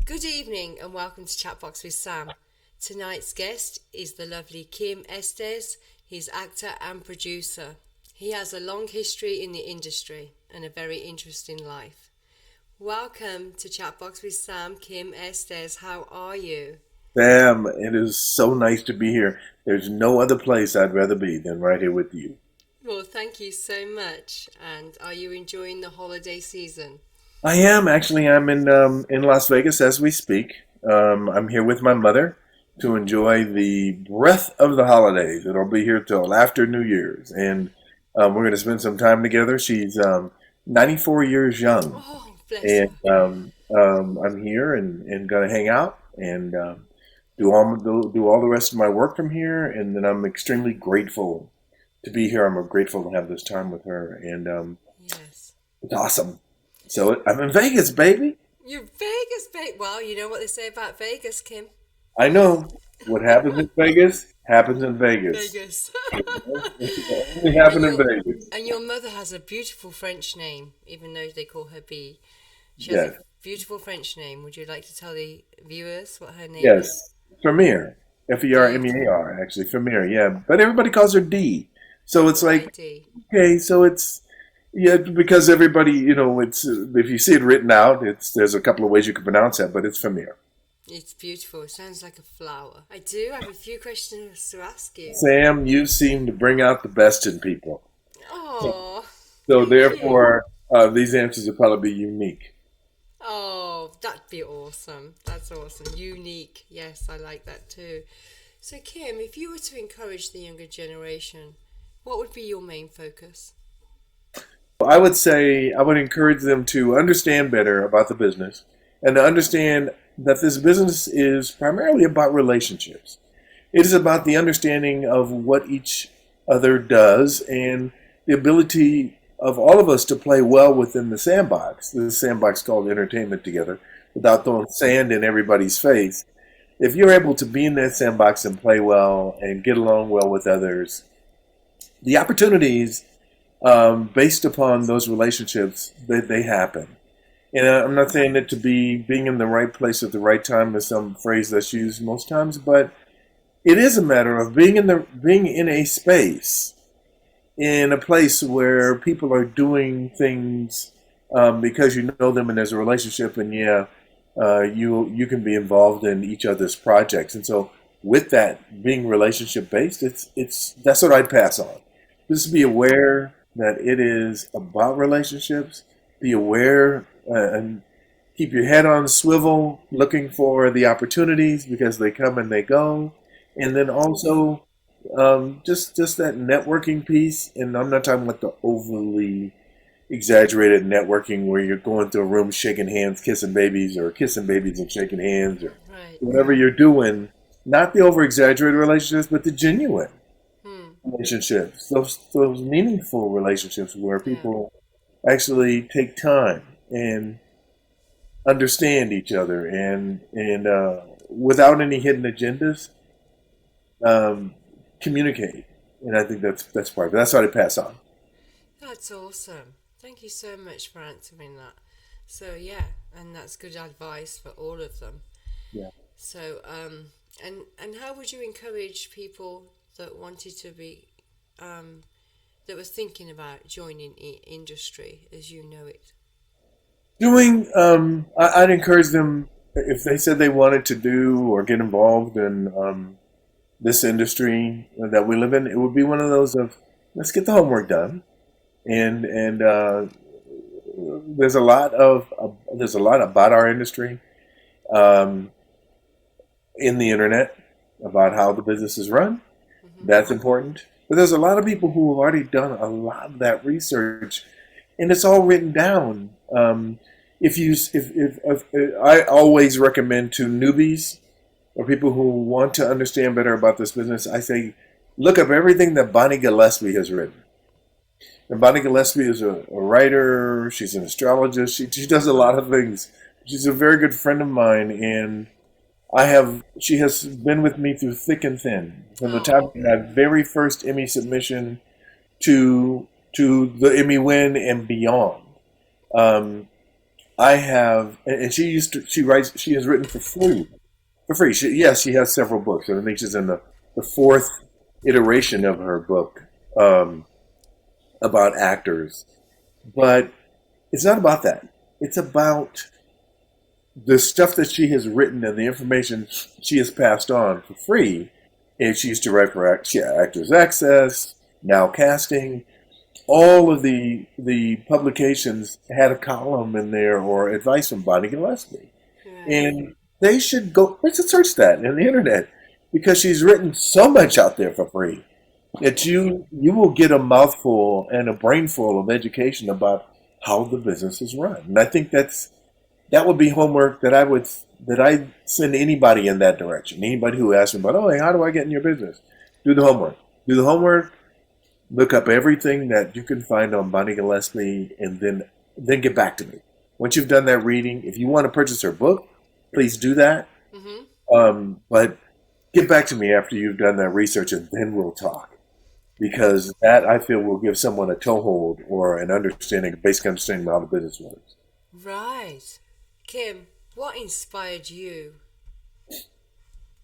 Good evening and welcome to Chatbox with Sam. Tonight's guest is the lovely Kim Estes. He's actor and producer. He has a long history in the industry and a very interesting life. Welcome to Chatbox with Sam, Kim Estes. How are you? Sam, it is so nice to be here. There's no other place I'd rather be than right here with you. Well, thank you so much. And are you enjoying the holiday season? I am actually. I'm in Las Vegas as we speak. I'm here with my mother to enjoy the breath of the holidays. It'll be here till after New Year's, and we're going to spend some time together. She's 94 years young, Oh, bless and her. I'm here and going to hang out and do all the rest of my work from here. And then I'm extremely grateful to be here. I'm grateful to have this time with her, and Yes. it's awesome. So I'm in Vegas, baby. You're Vegas, babe. Well, you know what they say about Vegas, Kim? I know what happens in Vegas happens in Vegas. Vegas. It only And happen in your Vegas. and your mother has a beautiful French name, even though they call her B. She has a Yes, beautiful French name. Would you like to tell the viewers what her name is? yes. Vermeer, Beautiful. Fermear, actually Vermeer. Yeah, but everybody calls her D. So it's Why like D? okay, so it's yeah because everybody it's if you see it written out, it's there's a couple of ways you can pronounce that, but it's Vermeer. It's beautiful. It sounds like a flower. I do have a few questions to ask you. Sam, you seem to bring out the best in people. Oh, So thank you. therefore, these answers will probably be unique. Oh, that'd be awesome. That's awesome. Unique. Yes, I like that too. So, Kim, if you were to encourage the younger generation, what would be your main focus? I would say I would encourage them to understand better about the business and to understand that this business is primarily about relationships. It is about the understanding of what each other does and the ability of all of us to play well within the sandbox called entertainment together, without throwing sand in everybody's face. If you're able to be in that sandbox and play well and get along well with others, the opportunities based upon those relationships, they happen. And I'm not saying that to be being in the right place at the right time is some phrase that's used most times, but it is a matter of being in a space, in a place where people are doing things because you know them and there's a relationship, and yeah, you can be involved in each other's projects. And so, with that being relationship based, it's that's what I'd pass on. Just be aware that it is about relationships. Be aware and keep your head on swivel, looking for the opportunities because they come and they go, and then also just that networking piece. And I'm not talking about the overly exaggerated networking where you're going through a room shaking hands, kissing babies, or kissing babies and shaking hands, or Right. whatever you're doing. Not the over exaggerated relationships, but the genuine Hmm. relationships, those meaningful relationships where Yeah. people actually take time and understand each other and without any hidden agendas, um, communicate. And I think that's part of it. That's how to pass on. That's awesome. Thank you so much for answering that. So yeah, and that's good advice for all of them. Yeah. So and how would you encourage people that wanted to be um, that was thinking about joining industry as you know it? I'd encourage them if they said they wanted to do or get involved in this industry that we live in. It would be one of those of let's get the homework done, and there's a lot about our industry um, in the internet about how the business is run. Hmm. That's important. But there's a lot of people who have already done a lot of that research, and it's all written down. If you, if I always recommend to newbies or people who want to understand better about this business, I say look up everything that Bonnie Gillespie has written. And Bonnie Gillespie is a writer. She's an astrologist. She does a lot of things. She's a very good friend of mine, and she has been with me through thick and thin from the time Oh, of my very first Emmy submission to the Emmy win and beyond. Um, I have, and she has written for free. For free. Yes, she has several books. I think she's in the fourth iteration of her book um, about actors. But it's not about that. It's about the stuff that she has written and the information she has passed on for free. And she used to write for Actors Access, Now Casting. All of the publications had a column in there or advice from Bonnie Gillespie. Right. And they should search that in the internet because she's written so much out there for free that you will get a mouthful and a brainful of education about how the business is run. And I think that would be homework that I send anybody in that direction. Anybody who asks me about, oh, hey, how do I get in your business? Do the homework. Do the homework. Look up everything that you can find on Bonnie Gillespie, and then get back to me. Once you've done that reading, if you want to purchase her book, please do that. Mm-hmm. But get back to me after you've done that research, and then we'll talk. Because that I feel will give someone a toehold or an understanding, a basic understanding of how the business works. Right. Kim, what inspired you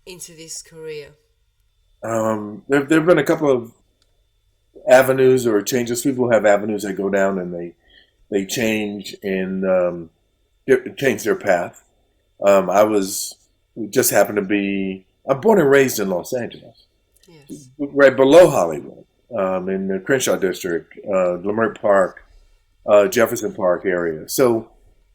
into this career? There have been a couple of avenues or changes. People have avenues they go down and they change and change their path. I was just happened to be. I'm born and raised in Los Angeles, Yes. right below Hollywood, in the Crenshaw district, Leimert Park, Jefferson Park area. So,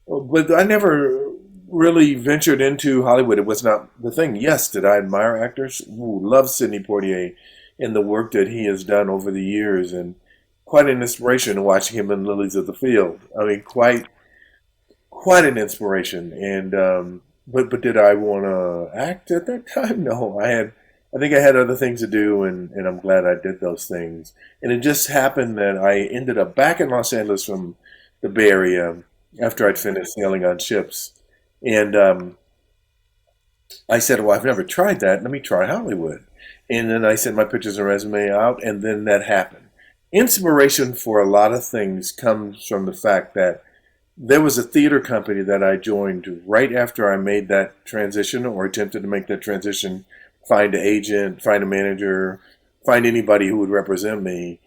but I never really ventured into Hollywood. It was not the thing. Yes, did I admire actors? Ooh, love Sidney Poitier and the work that he has done over the years, and quite an inspiration watching him in Lilies of the Field. I mean, quite an inspiration. And but did I want to act at that time? No, I think I had other things to do, and I'm glad I did those things. And it just happened that I ended up back in Los Angeles from the Bay Area after I'd finished sailing on ships. And I said, well, I've never tried that. Let me try Hollywood. And then I sent my pictures and resume out, and then that happened. Inspiration for a lot of things comes from the fact that there was a theater company that I joined right after I made that transition or attempted to make that transition, find an agent, find a manager, find anybody who would represent me,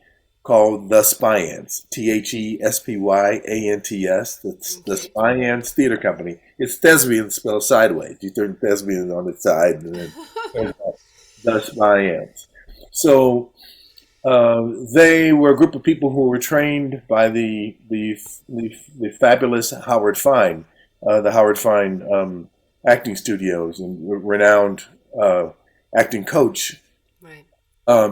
called The Spyants, Thespyants. The Okay. Spyants Theater Company. It's thespian spelled sideways. You turn thespian on the side and then The Spyants. So they were a group of people who were trained by the fabulous Howard Fine, the Howard Fine acting studios, and renowned acting coach Right.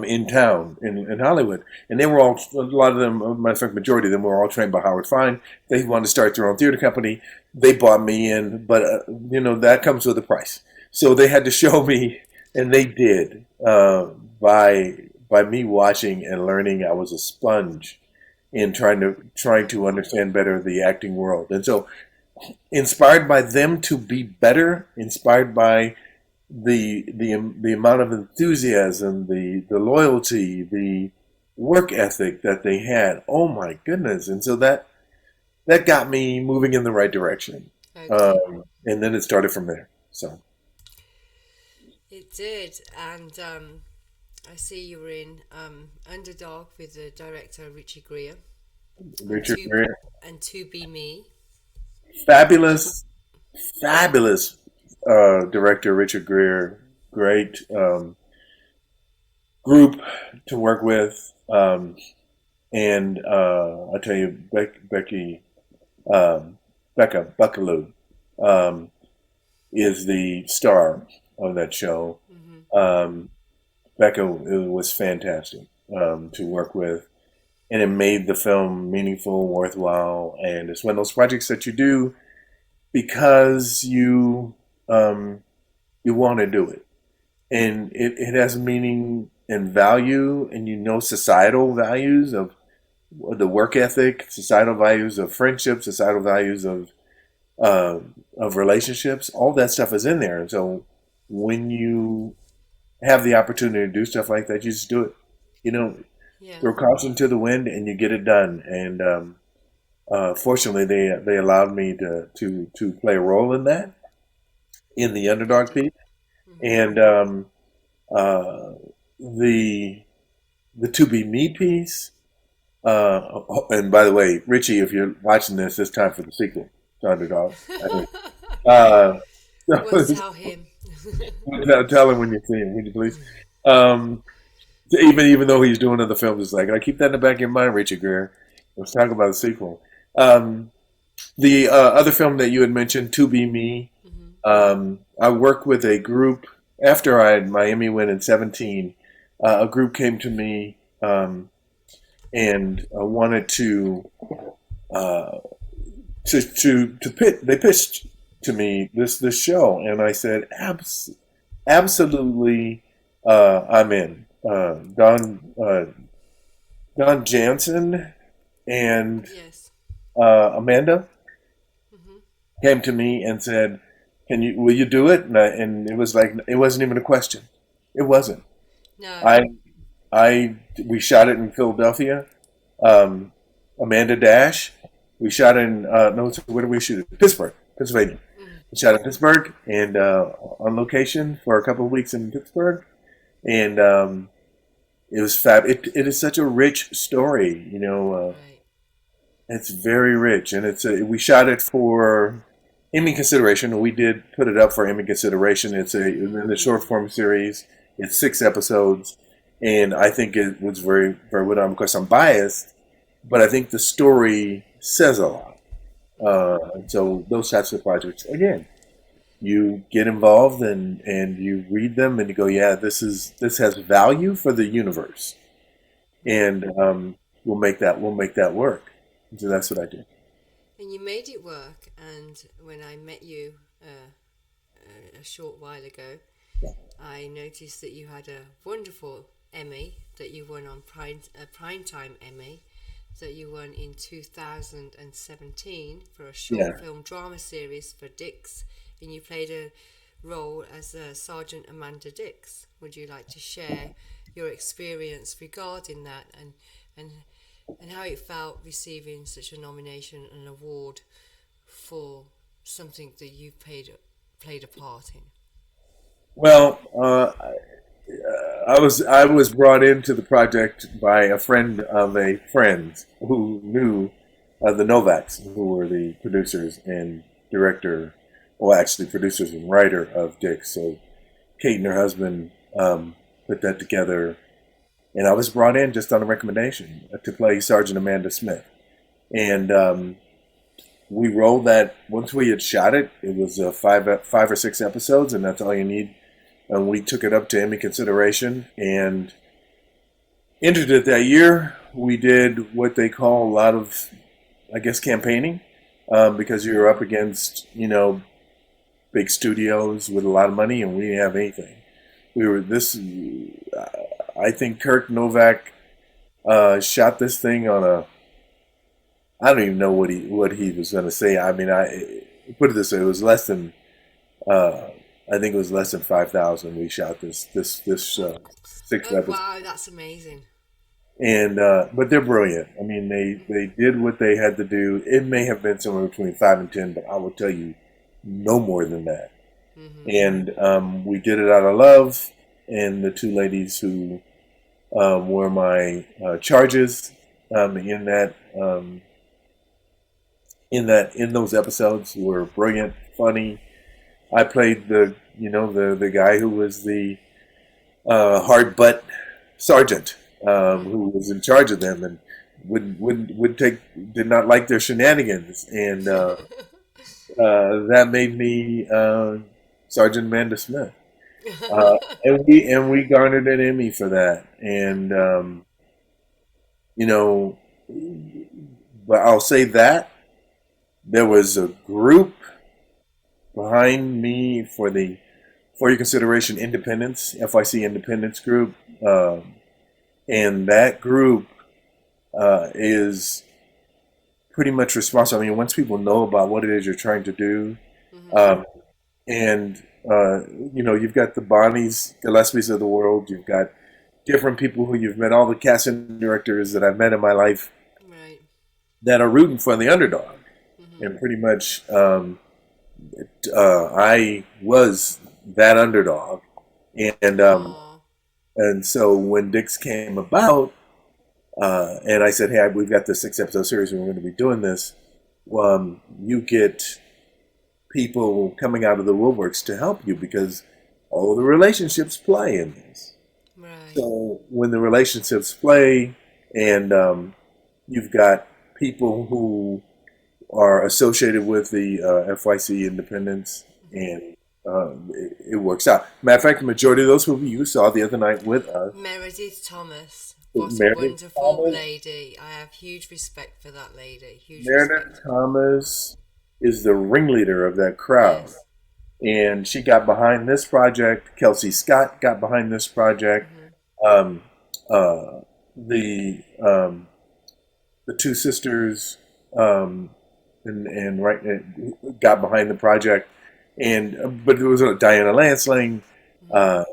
in town in Hollywood. And they were all, a lot of them, matter of fact, majority of them were all trained by Howard Fine. They wanted to start their own theater company. They bought me in, but that comes with a price. So they had to show me, and they did by me watching and learning. I was a sponge in trying to understand better the acting world, and so inspired by them to be better, inspired by the amount of enthusiasm, the loyalty, the work ethic that they had. Oh my goodness! And so that got me moving in the right direction, Okay. and then it started from there. So It did. And I see you were in Underdog with the director Richie Greer and Richard Gere, To Be Me. fabulous, fabulous director Richard Greer, great group to work with, and I tell you, um, Becca Buckaloo um, is the star of that show. Hmm. Um, Becca was fantastic to work with, and it made the film meaningful, worthwhile, and it's one of those projects that you do because um, you want to do it, and it has meaning and value, and societal values of the work ethic, societal values of friendship, societal values uh, of relationships. All that stuff is in there, and so when you have the opportunity to do stuff like that, you just do it. You know, Yeah. throw caution to the wind, and you get it done. And fortunately, they allowed me to play a role in that, in the You underdog did. piece. Hmm. And uh, the the To Be Me piece. And by the way, Richie, if you're watching this, it's time for the sequel to Underdog. I think. Uh, We'll tell him. tell him when you see him, would you please? Um, even though he's doing other films, it's like I keep that in the back of your mind, Richie Greer. Let's talk about the sequel. Um, the other film that you had mentioned, To Be Me. Hmm. I worked with a group after I had my Emmy win in 17. A group came to me and wanted uh, to pit. They pitched to me this show, and I said, absolutely, I'm in. Don Jansen and Yes. Amanda Hmm. came to me and said, will you do it?" And it was like it wasn't even a question. It wasn't. No. I we shot it in Philadelphia. Um, Amanda Dash. We shot in no, where did we shoot it? Pittsburgh, Pennsylvania. Mm. We shot in Pittsburgh and on location for a couple of weeks in Pittsburgh, and it was fab. It is such a rich story, Right. it's very rich, and we shot it for Emmy consideration. We did put it up for Emmy consideration. It's in the short form series. It's 6 episodes, and I think it was very very well done. Of course, I'm biased, but I think the story says a lot. So those types of projects, again, you get involved and you read them and you go, yeah, this has value for the universe, Right. and we'll make that work. So that's what I do. And you made it work. And when I met you a short while ago, I noticed that you had a wonderful Emmy that you won on Primetime Emmy that you won in 2017 for a short Yeah. film drama series for Dix, and you played a role as Sergeant Amanda Dix. Would you like to share your experience regarding that and and how it felt receiving such a nomination and award for something that you've played a part in? Well, I was brought into the project by a friend of a friend who knew the Novaks, who were the producers and director, well, actually producers and writer of Dick. So Kate and her husband put that together, and I was brought in just on a recommendation to play Sergeant Amanda Smith. And we rolled that once we had shot it. It was five or six episodes, and that's all you need. And we took it up to Emmy consideration and entered it that year. We did what they call a lot of, I guess, campaigning because you're up against, big studios with a lot of money, and we didn't have anything. We were this. I think Kirk Novak shot this thing on a. I don't even know what he was going to say. I mean, I put it this way: it was less than. Uh, I think it was less than 5,000. We shot this six Oh episodes, wow, that's amazing. and but they're brilliant. I mean, they did what they had to do. It may have been somewhere between 5 and 10, but I will tell you, no more than that. Hmm. And we did it out of love. And the two ladies who were my charges in in those episodes were brilliant, funny. I played the guy who was the hard butt sergeant who was in charge of them and would take did not like their shenanigans, and that made me Sergeant Amanda Smith. And we garnered an Emmy for that, and you know, but I'll say that there was a group behind me for your consideration Independence FYC Independence group, and that group is pretty much responsible. I mean, once people know about what it is you're trying to do, Hmm. um, and you've got the Bonnies, Gillespies of the world. You've got different people who you've met, all the casting directors that I've met in my life. Right. that are rooting for the underdog. Mm-hmm. And pretty much, I was that underdog. And Oh, and so when Dix came about, and I said, "Hey, we've got this 6 episode series, and we're going to be doing this." You get people coming out of the woodworks to help you because all the relationships play in this. right. So when the relationships play, and you've got people who are associated with the FYC independents, and it works out. Matter of fact, the majority of those who you saw the other night with us, Meredith Thomas. What a Meredith wonderful Thomas. lady. I have huge respect for that lady. Huge Meredith respect. Thomas is the ringleader of that crowd, Yes. and she got behind this project. Kelsey Scott got behind this project. Mm-hmm. Um, uh, the two sisters and right got behind the project, and but there was Diana Lansling, Mm-hmm. uh,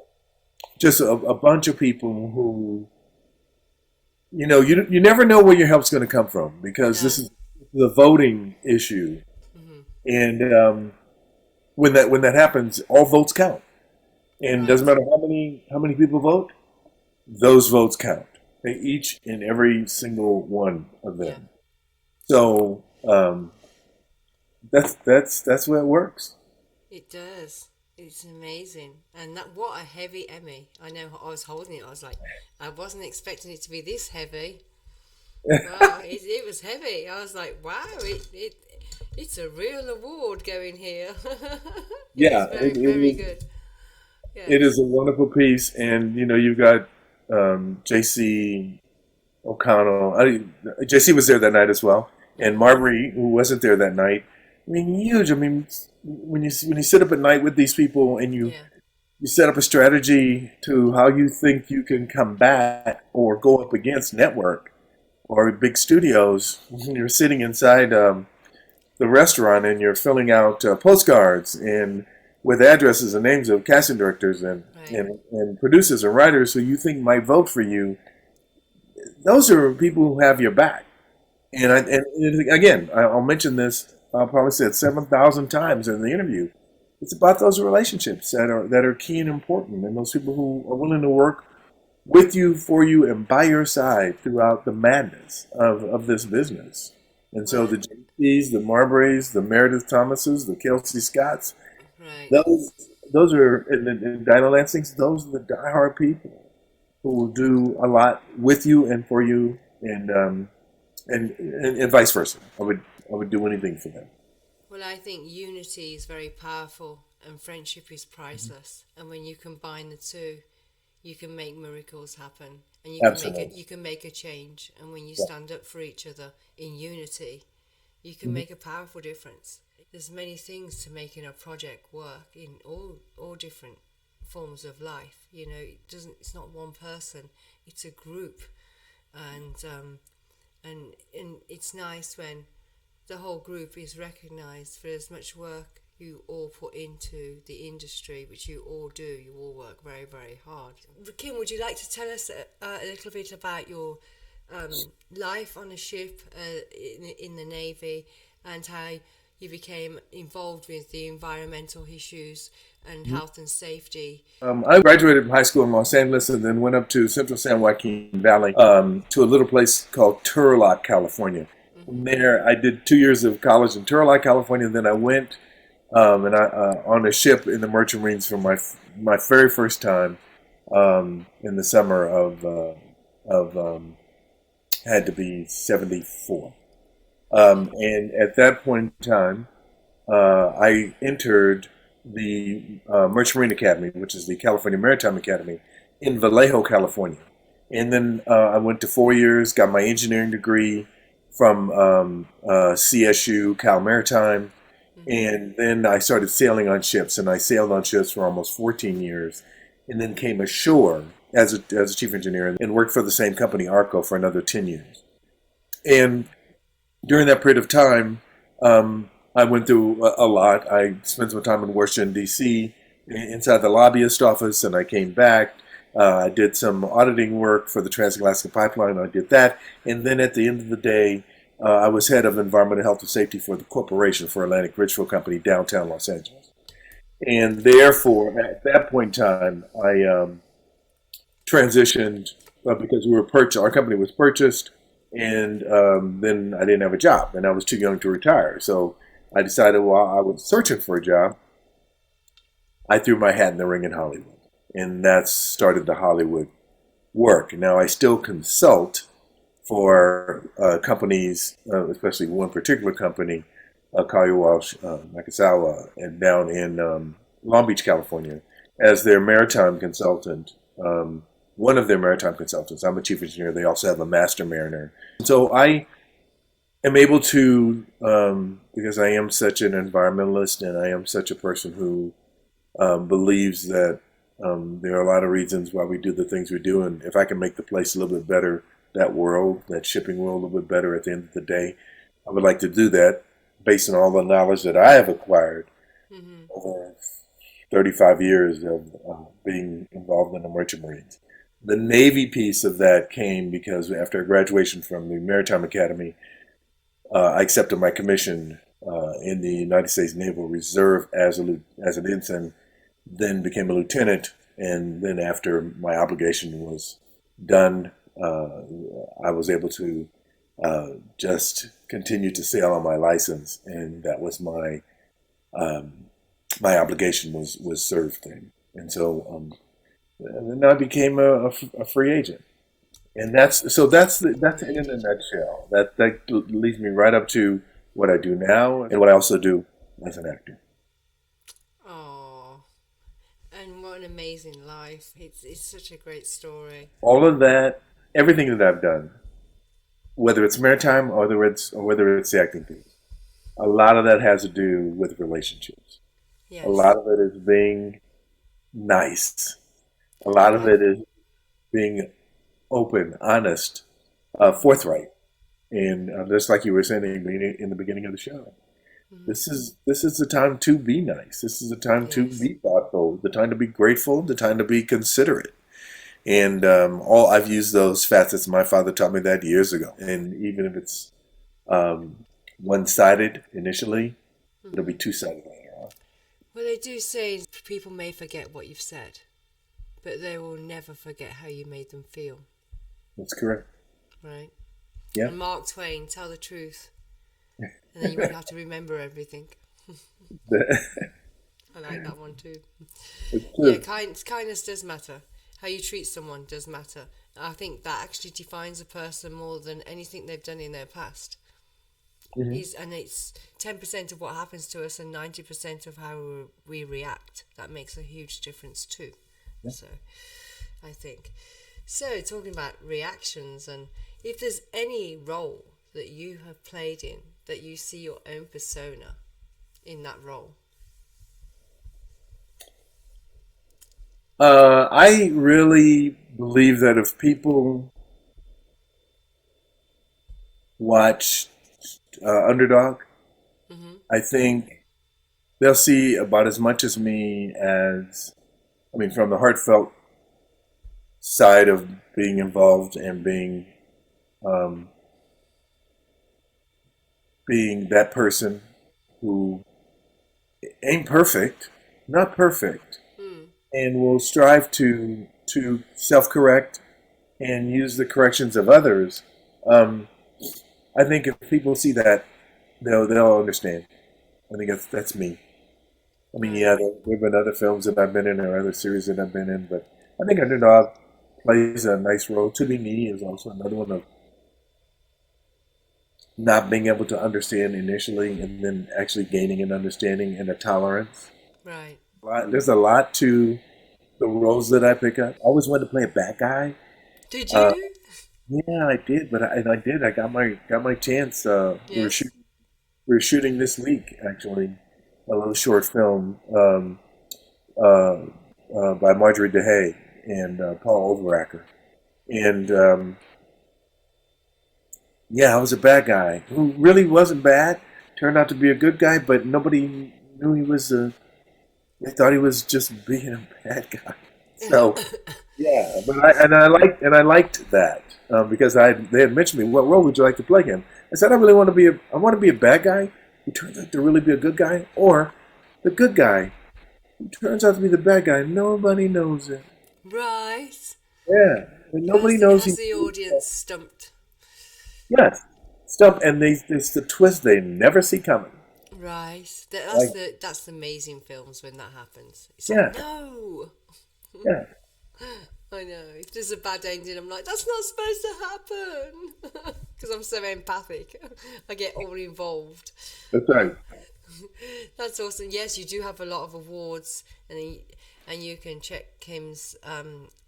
just a bunch of people who you never know where your help's going to come from because No. this is the voting issue, Mm-hmm. and when that happens, all votes count, and it doesn't Right. matter how many people vote, those votes count. Each and every single one of Yeah. them. So that's where it works. It does. It's amazing. And that what a heavy Emmy. I know I was holding it. I was like, I wasn't expecting it to be this heavy. Wow, it was heavy. I was like, wow, it's a real award going here. It was Yeah, very, very good. it is Yes. a wonderful piece, and you've got J.C. O'Connell. J.C. was there that night as well, and Hmm. Marbury, who wasn't there that night. I mean, huge. I mean, when you sit up at night with these people and you Yeah. you set up a strategy to how you think you can combat or go up against network or big studios. You're sitting inside the restaurant and you're filling out postcards and with addresses and names of casting directors and, Right. and, and producers and writers who you think might vote for you. Those are people who have your back. And, Yeah. again, I'll mention this. I'll probably say it 7,000 times in the interview. It's about those relationships that are key and important, and those people who are willing to work with you, for you, and by your side throughout the madness of this business. And so Right. the JPs, the Marburys, the Meredith Thomases, the Kelsey Scotts, Right. those are and Dinah Lansings. Those are the diehard people who will do a lot with you and for you, and vice versa. I would do anything for them. Well, I think unity is very powerful and friendship is priceless. And when you combine the two, you can make miracles happen and Absolutely. you can make a change. And when you Yeah. stand up for each other in unity, you can Mhm. make a powerful difference. There's many things to making a project work in all different forms of life. It's not one person, it's a group. And um and and it's nice when the whole group is recognized for as much work you all put into the industry, which you all do. You all work very, very hard. Kim, would you like to tell us a little bit about your um, life on a ship in the Navy and how you became involved with the environmental issues and health and safety? I graduated from high school in Los Angeles and then went up to Central San Joaquin Valley to a little place called Turlock, California. From Hmm. there, I did 2 years of college in Turlock, California. Then I went and I on a ship in the Merchant Marines for my very first time in the summer of had to be 74. And at that point in time, I entered the Merchant Marine Academy, which is the California Maritime Academy, in Vallejo, California. And then I went to 4 years, got my engineering degree from CSU, Cal Maritime, Hmm. and then I started sailing on ships, and I sailed on ships for almost 14 years, and then came ashore as a chief engineer and worked for the same company, Arco, for another 10 years. And during that period of time, I went through a lot. I spent some time in Washington, D.C., inside the lobbyist office, and I came back. I did some auditing work for the Trans-Alaska Pipeline. I did that. And then at the end of the day, I was head of environmental health and safety for the corporation for Atlantic Richfield Company, downtown Los Angeles. And therefore, at that point in time, I transitioned because we were purchased. Our company was purchased, and then I didn't have a job, and I was too young to retire. So I decided while I was searching for a job, I threw my hat in the ring in Hollywood, and that started the Hollywood work. Now I still consult for companies, especially one particular company, Collier Walsh, Nakasawa, and down in Long Beach, California, as their maritime consultant. One of their maritime consultants. I'm a chief engineer. They also have a master mariner. So I am able to, because I am such an environmentalist and I am such a person who believes that there are a lot of reasons why we do the things we do, and if I can make the place a little bit better, that world, that shipping world, a little bit better at the end of the day, I would like to do that based on all the knowledge that I have acquired over 35 years of being involved in the Merchant Marines. The Navy piece of that came because after graduation from the Maritime Academy, I accepted my commission in the United States Naval Reserve as an ensign, then became a lieutenant, and then after my obligation was done, I was able to just continue to sail on my license, and that was my my obligation was served then. And so and then I became a free agent, and that's it in a nutshell. That leads me right up to what I do now and what I also do as an actor. Oh, and what an amazing life! It's such a great story. All of that, everything that I've done, whether it's maritime or whether it's the acting piece, a lot of that has to do with relationships. A Yes. lot of it is being nice. A lot of it is being open, honest, forthright, and just like you were saying in the beginning of the show, this is the time to be nice. This is the time to Yes. be thoughtful. The time to be grateful. The time to be considerate. And all I've used those facets. My father taught me that years ago. And even if it's one-sided initially, it'll be two-sided later on. Well, they do say people may forget what you've said, but they will never forget how you made them feel, That's correct. right? Yeah. And Mark Twain, tell the truth, and then you won't have to remember everything. I like that one too. It's Yeah, true. kindness does matter. How you treat someone does matter. I think that actually defines a person more than anything they've done in their past. And it's 10% of what happens to us and 90% of how we react. That makes a huge difference too. Yeah. So, I think. So, talking about reactions, and if there's any role that you have played in that you see your own persona in that role. I really believe that if people watch Underdog, I think they'll see about as much as me as, I mean, from the heartfelt side of being involved and um, being that person who ain't perfect, not perfect, and will strive to self-correct and use the corrections of others. Um, I think if people see that, they'll understand. I think that's me. I mean, Right. yeah, there have been other films that I've been in or other series that I've been in, but I think Underdog plays a nice role. To Be Me is also another one of not being able to understand initially and then actually gaining an understanding and a tolerance. Right. There's a lot to the roles that I pick up. I always wanted to play a bad guy. Did Uh, you? yeah, I did, but I did. I got my chance. Yes. We were shooting this week actually a little short film uh, by Marjorie DeHay and Paul Overacker, and yeah, I was a bad guy who really wasn't bad. Turned out to be a good guy, but nobody knew he was a. They thought he was just being a bad guy. So yeah, but I liked that because they had mentioned me. What role would you like to play him? I said, I want to be a bad guy who turns out to really be a good guy, or the good guy who turns out to be the bad guy. Nobody knows it. Right. Yeah, and nobody knows Has he. the audience stumped? Yes, stuff, and it's the twist they never see coming. Right. Like, That's the amazing films when that happens. It's like, yeah, no. yeah, I know. If there's a bad ending, I'm like, that's not supposed to happen. Because I'm so empathic. I get all involved. that's right. That's awesome. Yes, you do have a lot of awards, and you can check Kim's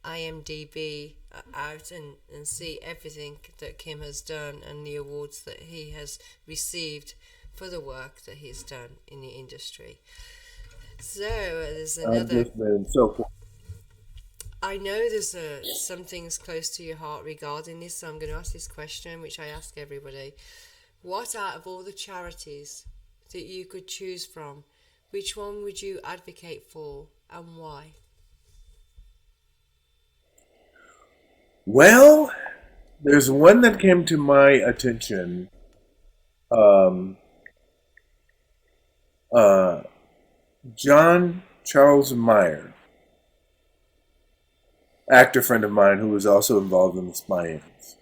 IMDb out and see everything that Kim has done and the awards that he has received for the work that he's done in the industry. So there's I've another. just been so cool. I know there's some things close to your heart regarding this, so I'm going to ask this question, which I ask everybody. What out of all the charities that you could choose from, which one would you advocate for and why? Well, there's one that came to my attention. Um, uh, John Charles Meyer, actor friend of mine who was also involved in the Spy-ins.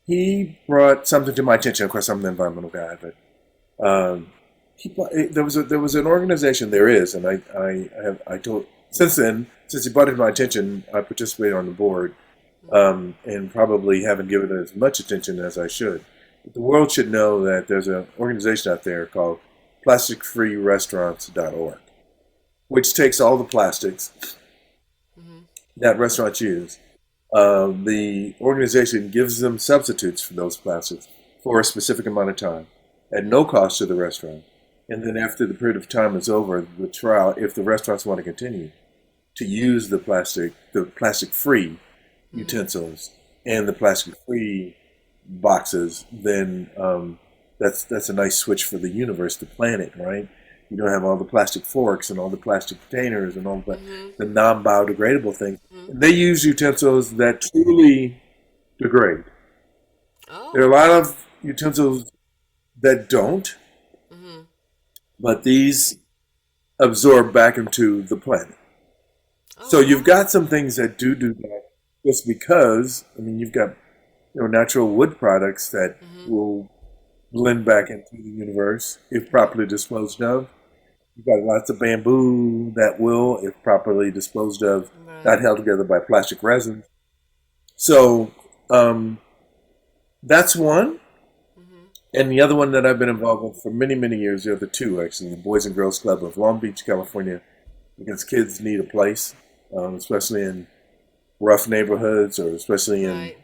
He brought something to my attention. Of course, I'm the environmental guy, but there was an organization. There is, and I told since then, since he brought it to my attention, I participated on the board, and probably haven't given it as much attention as I should. But the world should know that there's an organization out there called PlasticFreeRestaurants.org, which takes all the plastics that restaurants use. The organization gives them substitutes for those plastics for a specific amount of time at no cost to the restaurant. And then after the period of time is over, the trial, if the restaurants want to continue to use the plastic-free utensils and the plastic-free boxes, then that's a nice switch for the universe, the planet, right? You don't have all the plastic forks and all the plastic containers and all the non-biodegradable things. They use utensils that truly degrade. There are Oh, a lot of utensils that don't, but these absorb back into the planet. oh So you've wow. got some things that do that just because, I mean, you've got natural wood products that will blend back into the universe if properly disposed of. You've got lots of bamboo that will, if properly disposed of, not Right. held together by plastic resin. So that's one. And the other one that I've been involved with for many, many years, the other two actually, the Boys and Girls Club of Long Beach, California, because kids need a place, especially in rough neighborhoods or especially Right.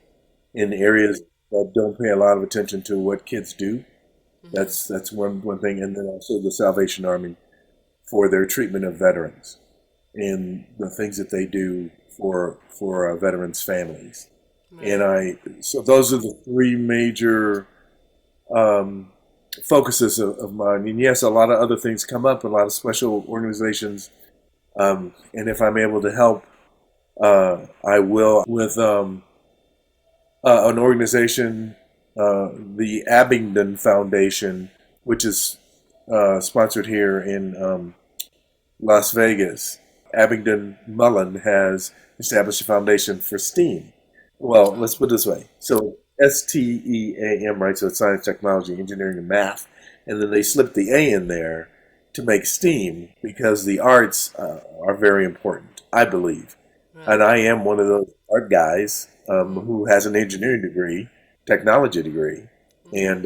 in areas that don't pay a lot of attention to what kids do. That's one thing. And then also the Salvation Army for their treatment of veterans and the things that they do for veterans' families. And Right. so those are the three major um, focuses of mine. And yes, a lot of other things come up, a lot of special organizations. And if I'm able to help, I will with an organization, the Abingdon Foundation, which is sponsored here in Las Vegas. Abingdon Mullen has established a foundation for STEAM. Well, let's put it this way. So STEAM, right? So it's science, technology, engineering, and math. And then they slipped the A in there to make STEAM because the arts are very important, I believe. And Right. I am one of those art guys who has an engineering degree, technology degree. And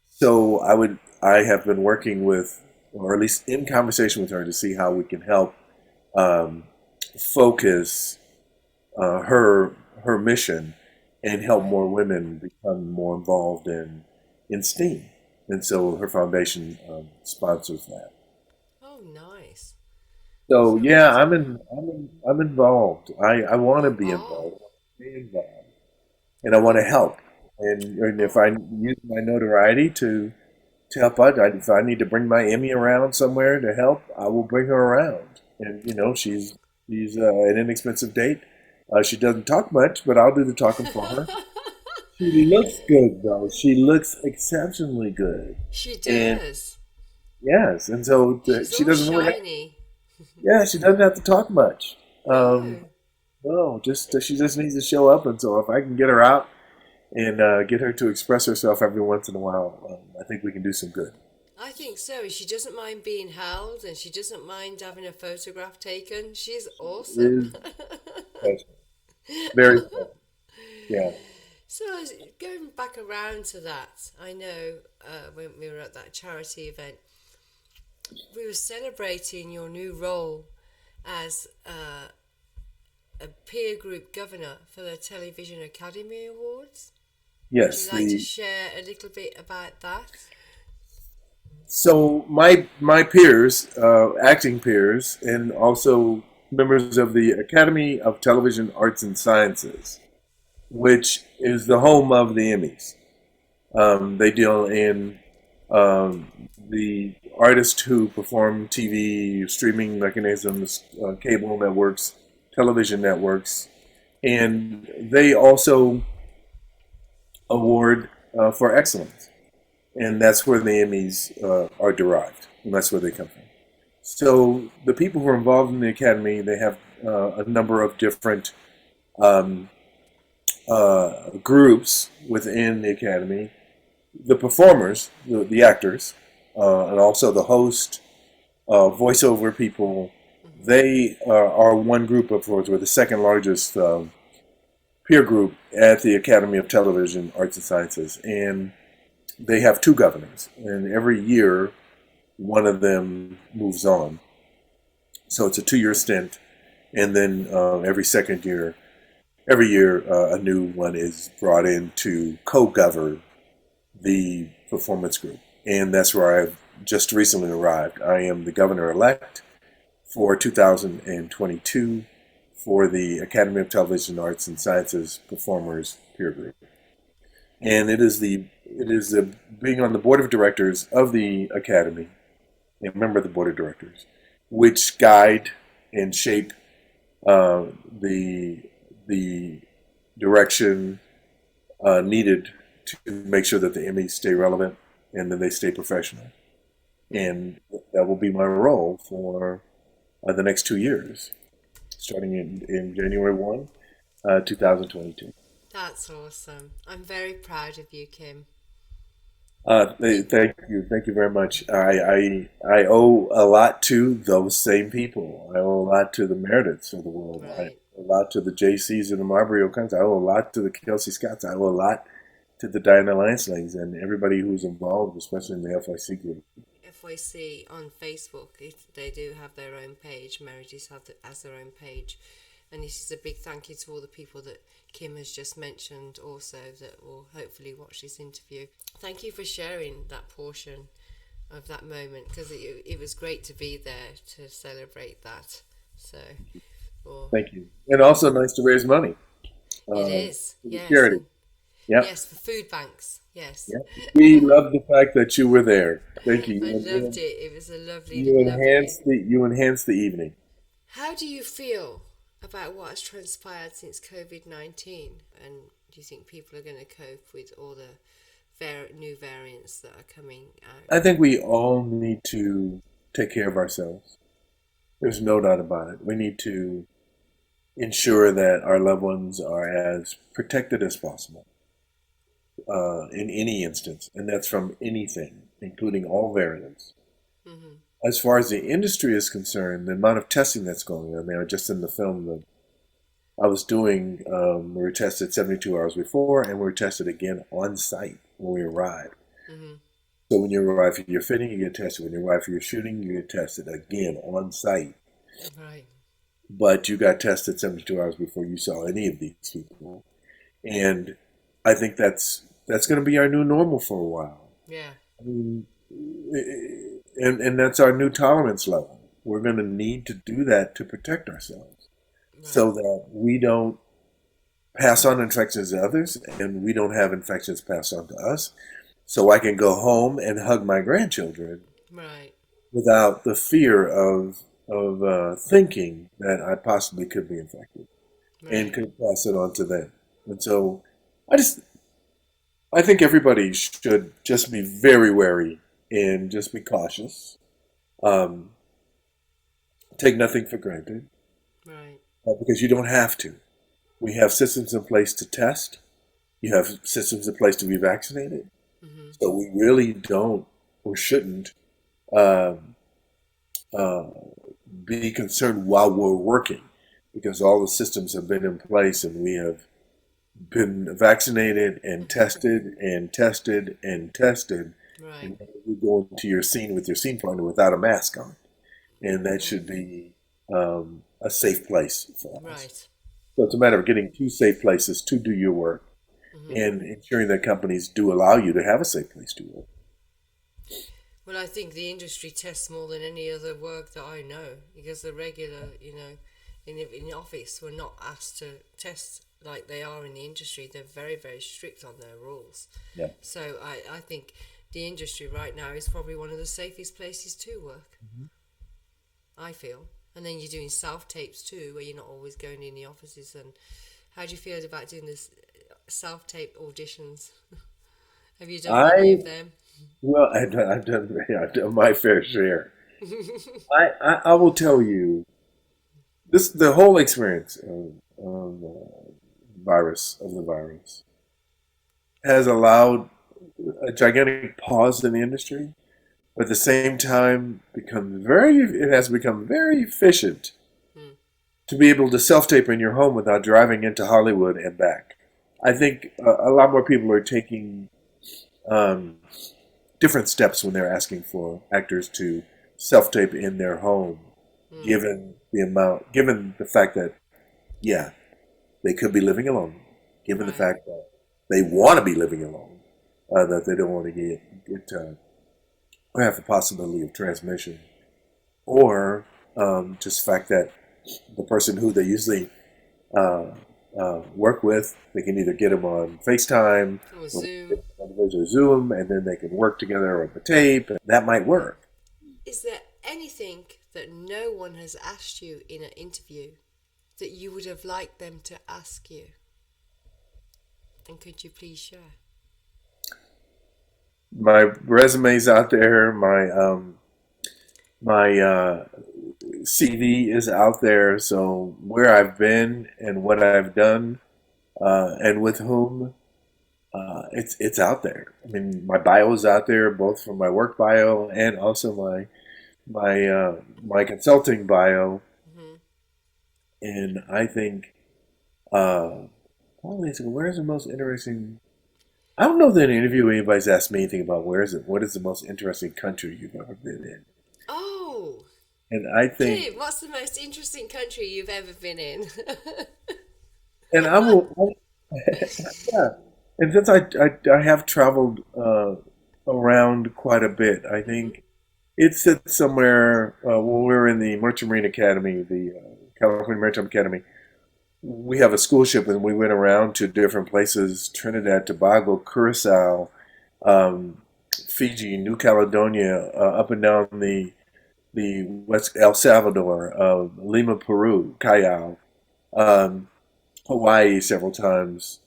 so I have been working with, or at least in conversation with her to see how we can help um, focus her mission and help Right. more women become more involved in STEAM. And so her foundation sponsors that. Oh, nice. So Sounds yeah, awesome. I'm involved. I want to You be are. involved. I want to be involved, and I want to help. And if I Oh, use my notoriety to help out, if I need to bring my Emmy around somewhere to help, I will bring her around. And she's an inexpensive date. She doesn't talk much, but I'll do the talking for her. She looks good though. She looks exceptionally good. She And does. yes, and so She's she all doesn't really shiny. yeah, she doesn't have to talk much. No. No, just she just needs to show up, and so if I can get her out and get her to express herself every once in a while, I think we can do some good. I think so. She doesn't mind being held and she doesn't mind having a photograph taken. She's awesome. Is special. Very special. Yeah. So, going back around to that, I know when we were at that charity event, we were celebrating your new role as a peer group governor for the Television Academy Awards. Would you Yes. like to The share a little bit about that? so my peers, acting peers, and also members of the Academy of Television Arts and Sciences, which is the home of the Emmys. They deal in the artists who perform TV, streaming mechanisms, cable networks, television networks, and they also award for excellence. And that's where the Emmys are derived, and that's where they come from. So the people who are involved in the Academy, they have a number of different um, groups within the Academy. The performers, the actors, and also the host, voiceover people, they are one group of course. We're the second largest peer group at the Academy of Television Arts and Sciences, and they have two governors, and every year one of them moves on. So it's a 2 year stint, and then every year a new one is brought in to co-govern the performance group, and that's where I've just recently arrived. I am the governor elect for 2022 for the Academy of Television Arts and Sciences Performers Peer Group, and it is the being on the board of directors of the Academy, a member of the board of directors, which guide and shape the direction needed to make sure that the Emmys stay relevant and that they stay professional. And that will be my role for the next 2 years, starting in January 1, 2022. That's awesome. I'm very proud of you, Kim. Thank you very much. I owe a lot to those same people. I owe a lot to the Merediths of the world. I Right. owe a lot to the JCs and the Marbury O'Connor's. I owe a lot to the Kelsey Scotts. I owe a lot to the Diana Lanslings and everybody who's involved, especially in the FIC group. FYC on Facebook, they do have their own page. Meredith has their own page. And this is a big thank you to all the people that Kim has just mentioned also that will hopefully watch this interview. Thank you for sharing that portion of that moment because it was great to be there to celebrate that. So, or Thank you. And also nice to raise money it uh, is, for the yes. charity. And Yeah. yes, for food banks, yes. Yeah. We love the fact that you were there. Thank you. I loved it. It was a lovely, You lovely. enhanced the evening. How do you feel about what has transpired since COVID-19? And do you think people are going to cope with all the new variants that are coming I out? think we all need to take care of ourselves. There's no doubt about it. We need to ensure that our loved ones are as protected as possible in any instance, and that's from anything, including all variants. Hmm. As far as the industry is concerned, the amount of testing that's going on, I mean, just in the film that I was doing, we were tested 72 hours before, and we were tested again on site when we arrived. Hmm. So when you arrive for your fitting, you get tested. When you arrive for your shooting, you get tested again on site. Right. But you got tested 72 hours before you saw any of these people. And I think that's going to be our new normal for a while. Yeah. I mean, and that's our new tolerance level. We're going to need to do that to protect ourselves Right. so that we don't pass on infections to others and we don't have infections passed on to us. So I can go home and hug my grandchildren Right. without the fear of thinking that I possibly could be infected and Right. could pass it on to them. And so I just I think everybody should just be very wary and just be cautious. Um, Take nothing for granted Right. because you don't have to. We have systems in place to test. You have systems in place to be vaccinated. Hmm. So we really don't or shouldn't um, uh, be concerned while we're working because all the systems have been in place and we have been vaccinated and tested and tested and tested. Right. And you go into your scene with your scene partner without a mask on. And that Hmm. should be a safe place for us. Right. So it's a matter of getting to safe places to do your work Hmm. and ensuring that companies do allow you to have a safe place to work. Well, I think the industry tests more than any other work that I know because the regular, in the office, we're not asked to test like they are in the industry. They're very, very strict on their rules. Yeah. So I think the industry right now is probably one of the safest places to work, I feel. And then you're doing self tapes too, where you're not always going in the offices. And how do you feel about doing this self tape auditions? Have you done many I of them? well, I've done my fair share. I will tell you this the whole experience of the virus has allowed a gigantic pause in the industry, but at the same time it has become very efficient Hmm. to be able to self tape in your home without driving into Hollywood and back. I think a lot more people are taking um, different steps when they're asking for actors to self tape in their home, Hmm. given the fact that, yeah, they could be living alone, given the Right. fact that they want to be living alone, that they don't want to or have the possibility of transmission, or just the fact that the person who they usually uh, work with, they can either get them on FaceTime Or or Zoom. Zoom, and then they can work together on the tape. And that might work. Is there anything that no one has asked you in an interview that you would have liked them to ask you? And could you please share? My resume's out there. My CV is out there. So where I've been and what I've done and with whom, it's out there. I mean, my bio is out there, both for my work bio and also my consulting bio. Hmm. And I think uh, where's the most interesting? I don't know that in an interview anybody's asked me anything about what is the most interesting country you've ever been in. Oh, And I think, Kim, what's the most interesting country you've ever been in? and I will, yeah. And since I have traveled around quite a bit, I Hmm. think it sits somewhere when we were in the Merchant Marine Academy, the California Maritime Academy. We have a school ship, and we went around to different places: Trinidad, Tobago, Curacao, um, Fiji, New Caledonia, up and down the West El Salvador, Lima, Peru, Callao, um, Hawaii several times.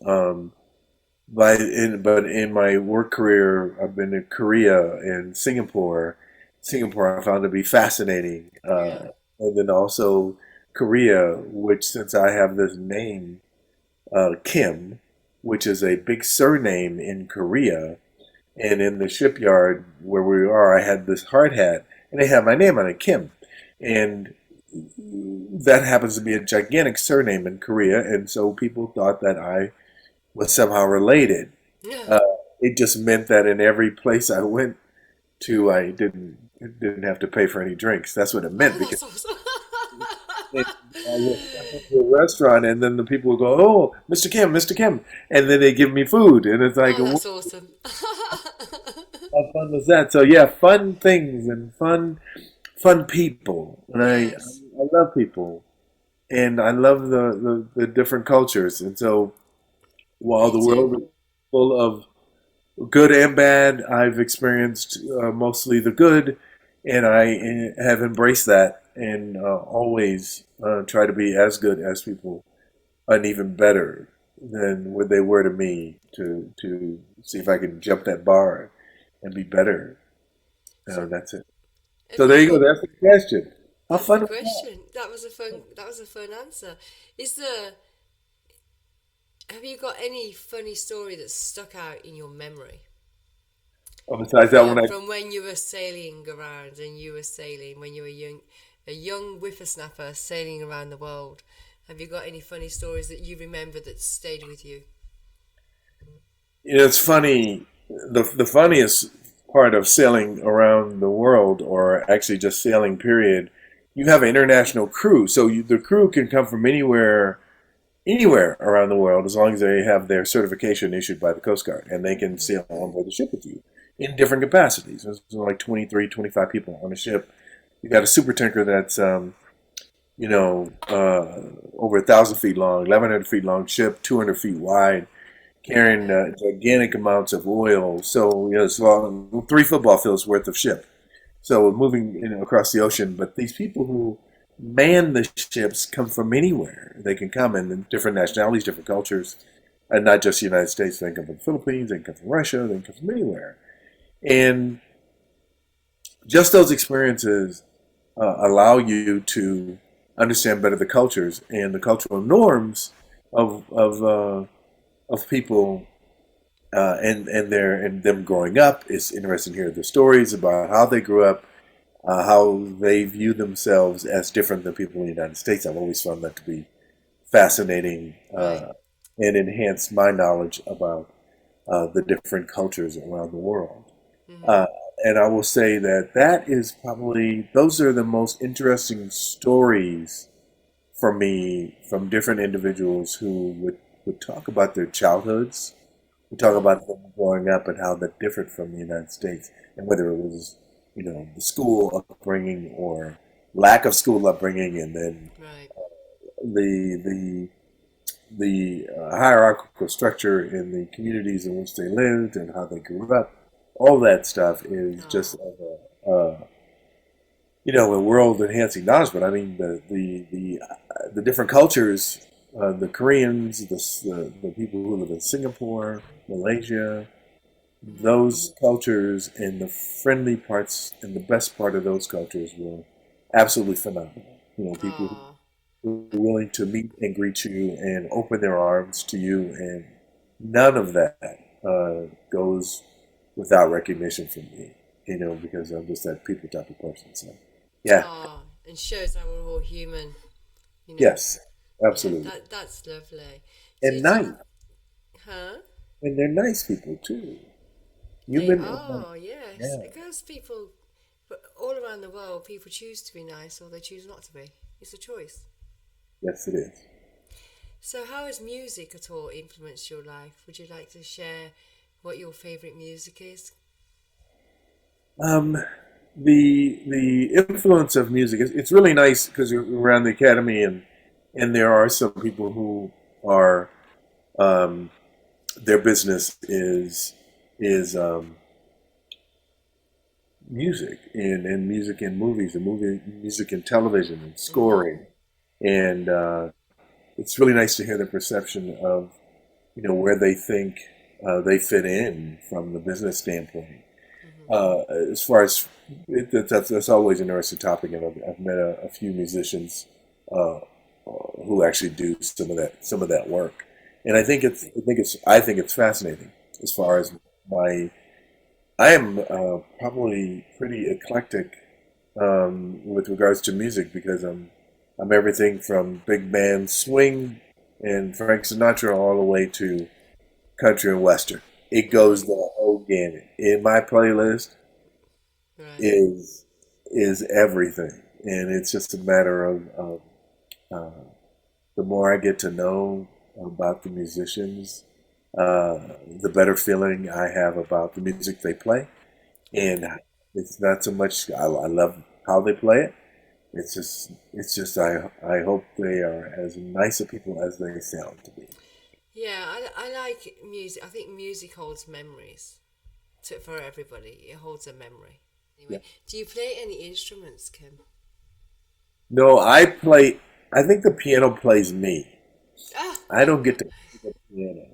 But in my work career, I've been to Korea and Singapore. Singapore I found to be fascinating, Yeah. and then also Korea, which since I have this name Kim, which is a big surname in Korea, and in the shipyard where we are, I had this hard hat, and they had my name on it, Kim, and that happens to be a gigantic surname in Korea, and so people thought that I was somehow related. Yeah. Uh, it just meant that in every place I went to, I didn't have to pay for any drinks. That's what it Oh, meant because that's awesome. I would step into a restaurant and then the people would go, "Oh, Mr. Kim, Mr. Kim," and then they give me food, and it's like, Oh, what that's awesome. how fun was that? So yeah, fun things and fun people, and Yes. I love people, and I love the different cultures, and so while Me the too. world is full of good and bad, I've experienced mostly the good, and I have embraced that and always try to be as good as people and even better than what they were to me to see if I can jump that bar and be better. So That's it. have So there you you go. got That's the question. How that's the fun is that? question. That was a fun answer. Is there Have you got any funny story that's stuck out in your memory Oh, besides that one, from when you were sailing around and you were sailing when you were a young whippersnapper sailing around the world? Have you got any funny stories that you remember that stayed with you? it's funny. The funniest part of sailing around the world, or actually just sailing, period, you have an international crew. So the crew can come from anywhere around the world as long as they have their certification issued by the Coast Guard, and they can sail on board the ship with you in different capacities. There's like 23, 25 people on a ship. You got a super tanker that's over 1,000 feet long, 1,100 feet long ship, 200 feet wide, carrying gigantic amounts of oil. So it's long, 3 football fields worth of ship. So moving across the ocean. But these people who man the ships come from anywhere. They can come in different nationalities, different cultures, and not just the United States. They can come from the Philippines. They can come from Russia. They can come from anywhere. And just those experiences allow you to understand better the cultures and the cultural norms of people and them growing up. It's interesting to hear the stories about how they grew up, how they view themselves as different than people in the United States. I've always found that to be fascinating Right. and enhance my knowledge about the different cultures around the world. Mm-hmm. Uh, and I will say that that is probably, those are the most interesting stories for me from different individuals who would talk about their childhoods. We talk Mm. about them growing up and how that differed from the United States, and whether it was, the school upbringing or lack of school upbringing, and then Right. the the hierarchical structure in the communities in which they lived and how they grew up. All that stuff is just Oh. of a world enhancing knowledge. But I mean, the different cultures, the Koreans, the people who live in Singapore, Malaysia, Mm-hmm. those cultures and the friendly parts and the best part of those cultures were absolutely phenomenal. People who Oh. were willing to meet and greet you and open their arms to you, and none of that goes without recognition from me. Because I'm just that people type of person. So, yeah, Oh. And shows that we're all human. You know. yes, Yeah. absolutely, That's lovely. and Do nice, you, huh? and they're nice people too. They Human and nice. are, yes. Yeah, Because people, but all around the world, people choose to be nice or they choose not to be. It's a choice. yes, it is. So, how has music at all influenced your life? Would you like to share what your favorite music is? Um, the influence of music it's really nice because you're around the academy, and there are some people who are um, their business is music and music in movies and music in television and Mm-hmm. scoring, and it's really nice to hear the perception of where they think they fit in from the business standpoint. Mm-hmm. As far as that's always an interesting topic, and I've met a few musicians uh, who actually do some of that work, and I think it's fascinating. As far Mm. as my, I am probably pretty eclectic with regards to music because I'm everything from big band swing and Frank Sinatra all the way to country and western. It goes Mm. the whole gamut. In my playlist Right. is everything, and it's just a matter of uh, the more I get to know about the musicians, the better feeling I have about the music they play, Right. and it's not so much I love how they play it. It's just I hope they are as nice a people as they sound to be. Yeah, I like music. I think music holds memories for everybody. It holds a memory. Yeah. Anyway, do you play any instruments, Kim? No, I play. I think the piano plays me. Ah, I don't get to. piano.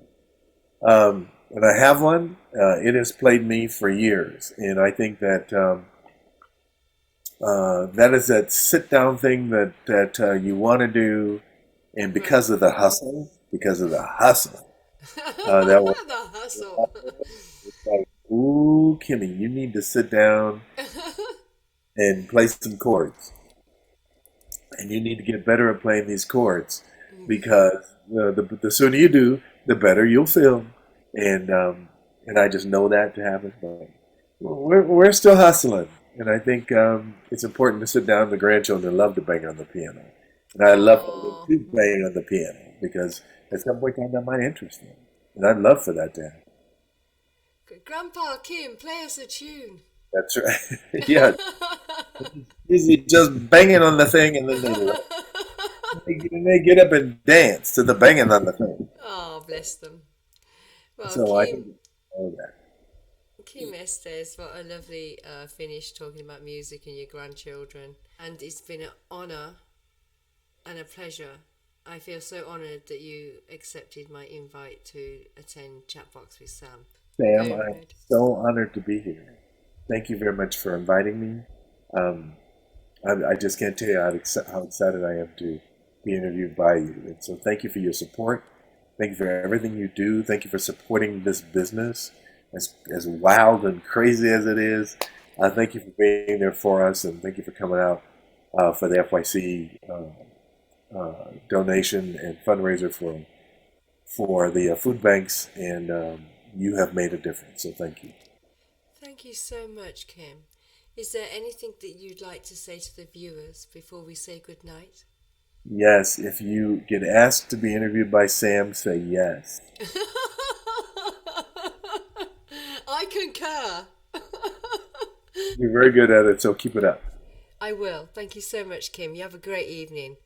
And I have one. It has played me for years, and I think that that is that sit down thing that you want to do, and Right. because of the hustle, that was The hustle. like, ooh, Kimmy, you need to sit down and play some chords, and you need to get better at playing these chords because the sooner you do, the better you'll feel, and I just know that to happen. But we're still hustling, and I think it's important to sit down. The grandchildren love to bang on the piano, and I love for them Oh, to bang on the piano because at some point in time that might interest them, and I'd love for that to happen. Grandpa Kim, play us a tune. That's right. Yeah, usually just banging on the thing, and then they get up and dance to the banging on the thing. Oh, bless them. Well, So I think all that. Kim Estes, what a lovely finish talking about music and your grandchildren. And it's been an honour and a pleasure. I feel so honoured that you accepted my invite to attend Chatbox with Sam. Sam, Very I'm proud. so honored to be here. Thank you very much for inviting me. Um, I just can't tell you how excited I am to be interviewed by you. And so thank you for your support. Thank you for everything you do. Thank you for supporting this business, as wild and crazy as it is. Thank you for being there for us, and thank you for coming out for the FYC donation and fundraiser for the food banks, and you have made a difference. So thank you. Thank you so much, Kim. Is there anything that you'd like to say to the viewers before we say goodnight? Yes, if you get asked to be interviewed by Sam, say yes. I concur. You're very good at it, so keep it up. I will. Thank you so much, Kim. You have a great evening.